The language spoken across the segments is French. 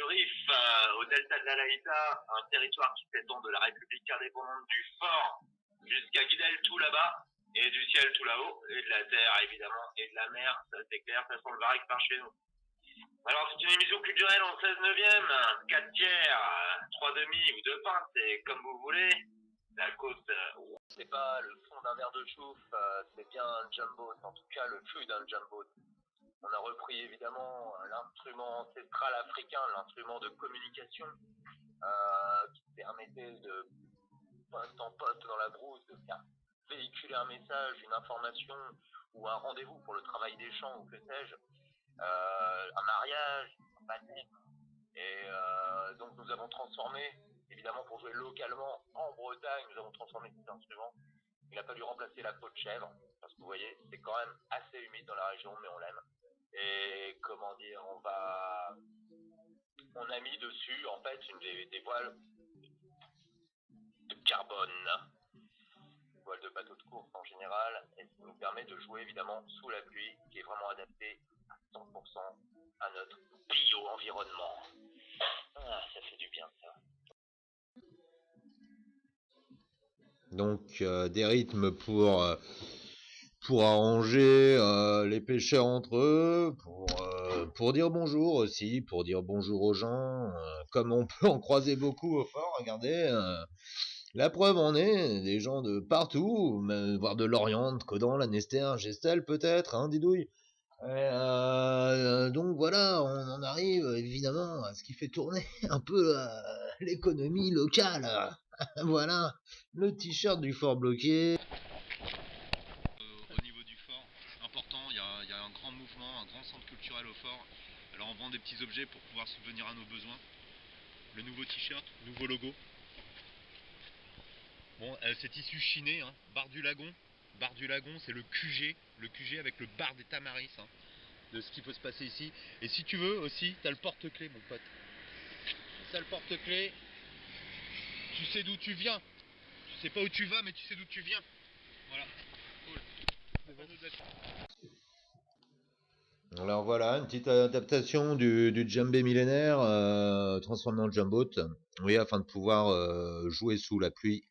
Rif, au delta de la Laïta, un territoire qui s'étend de la République indépendante du Fort jusqu'à Guidel tout là-bas, et du ciel tout là-haut, et de la terre évidemment, et de la mer, ça c'est clair, ça sent le varique par chez nous. Alors c'est une émission culturelle en 16 neuvième, 4 tiers, 3 demi ou 2 pintes, c'est comme vous voulez. La côte, c'est pas le fond d'un verre de chouf, c'est bien un jumbo, en tout cas le cul d'un jumbo. On a repris évidemment l'instrument ancestral africain, l'instrument de communication qui permettait de poste en poste dans la brousse de faire véhiculer un message, une information ou un rendez-vous pour le travail des champs ou que sais-je, un mariage, un baptême. Et donc nous avons transformé, évidemment pour jouer localement en Bretagne, nous avons transformé cet instrument. Il a fallu remplacer la peau de chèvre, parce que vous voyez, c'est quand même assez humide dans la région, mais on l'aime. Et comment dire, on a mis dessus en fait des voiles de carbone, des voiles de bateau de course en général, et ça nous permet de jouer évidemment sous la pluie, qui est vraiment adapté à 100% à notre bio-environnement. Ah, ça fait du bien ça. Donc des rythmes pour arranger les pêcheurs entre eux, pour dire bonjour aussi, pour dire bonjour aux gens, comme on peut en croiser beaucoup au fort, regardez, la preuve en est, des gens de partout, voire de Lorient, de Codan, Lanester, Gestel peut-être, hein, Didouille. Donc voilà, on en arrive évidemment à ce qui fait tourner un peu l'économie locale. Voilà, le t-shirt du fort bloqué. Au niveau du fort, important, il y a un grand mouvement, un grand centre culturel au fort. Alors on vend des petits objets pour pouvoir subvenir à nos besoins. Le nouveau t-shirt, nouveau logo. Bon, c'est tissu chiné, hein, Bar du Lagon. Bar du Lagon, c'est le QG avec le bar des Tamaris, hein, de ce qui peut se passer ici. Et si tu veux aussi, t'as le porte-clés, mon pote. Ça, le porte-clés, tu sais d'où tu viens. Tu sais pas où tu vas, mais tu sais d'où tu viens. Voilà. Alors voilà, une petite adaptation du djembé millénaire transformé en jumboat, oui, afin de pouvoir jouer sous la pluie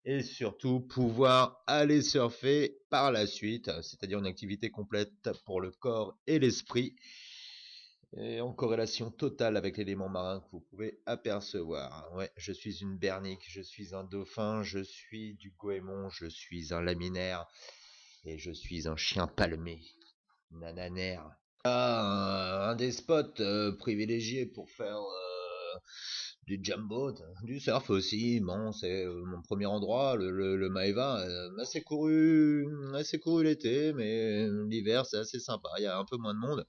et surtout pouvoir aller surfer par la suite, c'est-à-dire une activité complète pour le corps et l'esprit, et en corrélation totale avec l'élément marin que vous pouvez apercevoir. Ouais, je suis une bernique, je suis un dauphin, je suis du goémon, je suis un laminaire, et je suis un chien palmé, nananaire. Un des spots privilégiés pour faire du jumbo, du surf aussi. Bon, c'est mon premier endroit, le Maeva, assez couru l'été, mais l'hiver c'est assez sympa, il y a un peu moins de monde.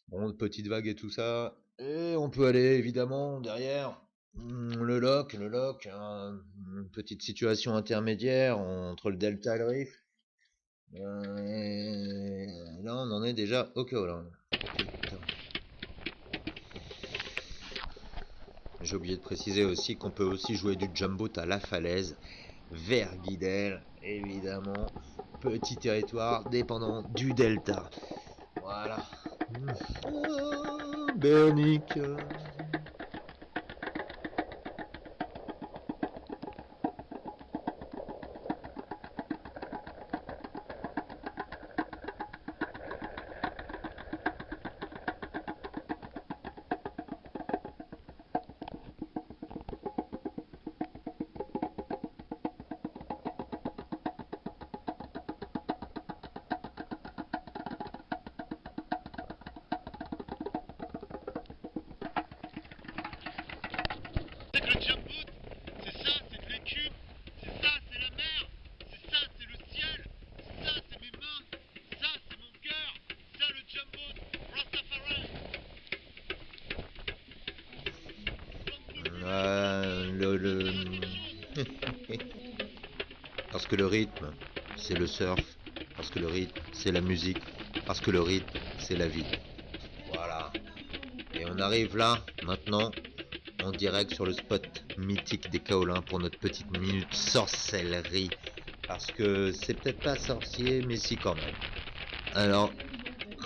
Bon, petites vagues et tout ça. Et on peut aller évidemment derrière le loch, une petite situation intermédiaire entre le delta et le Rif. Et là on en est déjà au chaos là. J'ai oublié de préciser aussi qu'on peut aussi jouer du jumbo à la falaise vers Guidel, évidemment, petit territoire dépendant du delta. Voilà. Oh, Bernique. Le jumbo, c'est ça, c'est de l'écume, c'est ça, c'est la mer, c'est ça, c'est le ciel, c'est ça, c'est mes mains, ça, c'est mon cœur, ça, le jumbo, Rastafari. Parce que le rythme, c'est le surf. Parce que le rythme, c'est la musique. Parce que le rythme, c'est la vie. Voilà. Et on arrive là, maintenant, en direct sur le spot mythique des Kaolins pour notre petite minute sorcellerie. Parce que c'est peut-être pas sorcier, mais si quand même. Alors,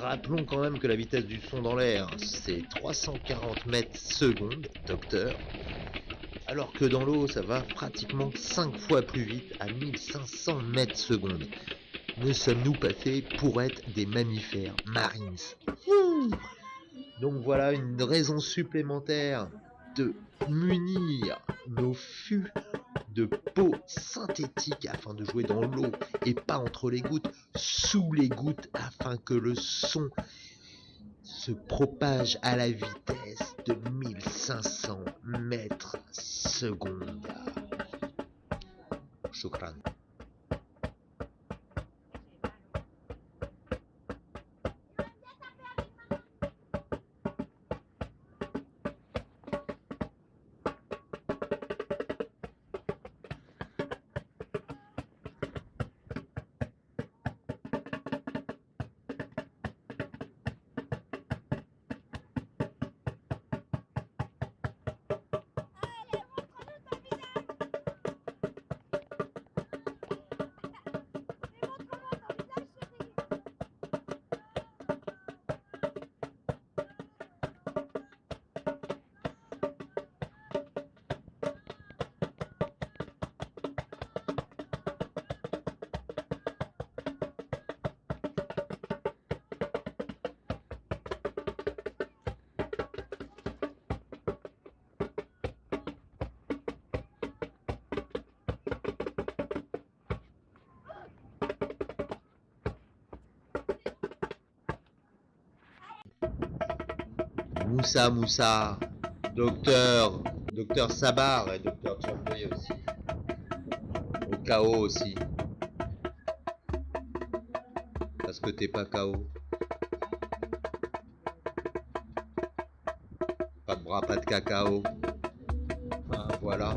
Rappelons quand même que la vitesse du son dans l'air, c'est 340 mètres secondes, docteur. Alors que dans l'eau, ça va pratiquement 5 fois plus vite, à 1500 mètres secondes. Ne sommes-nous pas faits pour être des mammifères marines? Donc voilà une raison supplémentaire de munir nos fûts de peau synthétique afin de jouer dans l'eau et pas entre les gouttes, sous les gouttes, afin que le son se propage à la vitesse de 1500 mètres secondes. Shukran. Moussa, docteur Sabar et docteur Tchamboué aussi. Au KO aussi. Parce que t'es pas KO. Pas de bras, pas de cacao. Enfin, voilà.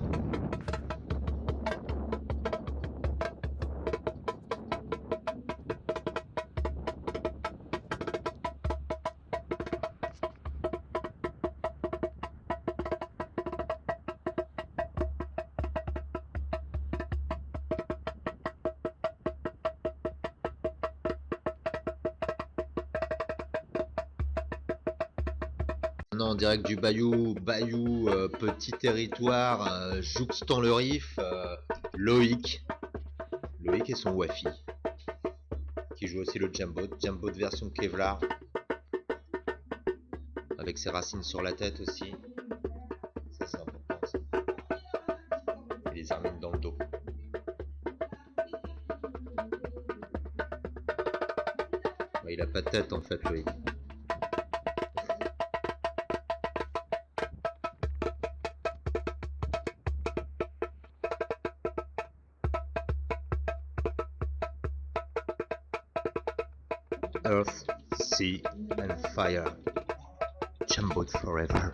En direct du Bayou, petit territoire jouxtant le Rif, Loïc et son Wafi, qui joue aussi le Jambot version Kevlar, avec ses racines sur la tête aussi, ça c'est important ça. Et les hermines dans le dos. Ouais, il a pas de tête en fait, Loïc. Earth, sea and fire. Jambot forever.